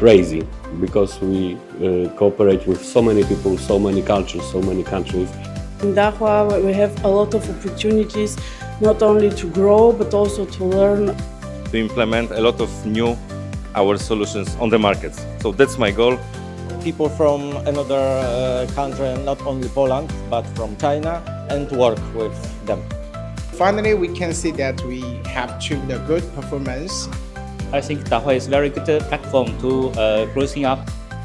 crazy because we cooperate with so many people, so many cultures, so many countries. In Dahua, we have a lot of opportunities, not only to grow, but also to learn. To implement a lot of new our solutions on the markets. So that's my goal. People from another country, not only Poland, but from China, and work with them. Finally, we can see that we have achieved a good performance. I think Dahua is a very good platform to growing up.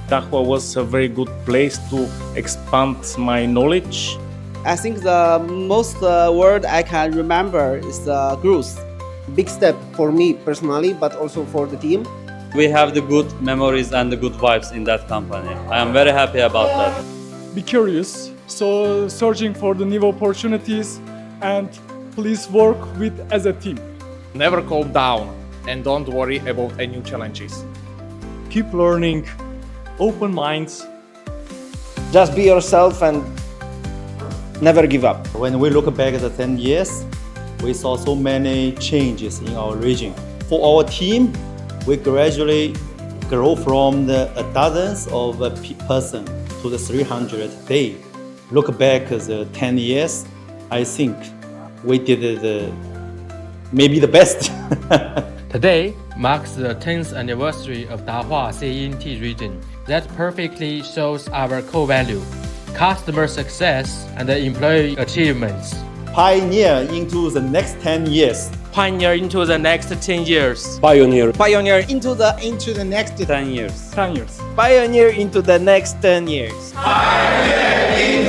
Dahua was a very good place to expand my knowledge. I think the most word I can remember is growth. Big step for me personally, but also for the team. We have the good memories and the good vibes in that company. I am very happy about that. Be curious, so searching for the new opportunities, and please work with as a team. Never calm down and don't worry about any new challenges. Keep learning, open minds. Just be yourself and never give up. When we look back at the 10 years, we saw so many changes in our region. For our team, we gradually grow from the dozens of person to the 300 today. Look back at the 10 years, I think we did maybe the best. Today marks the 10th anniversary of Dahua CEENT region. That perfectly shows our core value, customer success and employee achievements. Pioneer into the next 10 years. Pioneer into the next 10 years. Pioneer. Pioneer into the next 10 years. 10 years. Pioneer into the next 10 years. Pioneer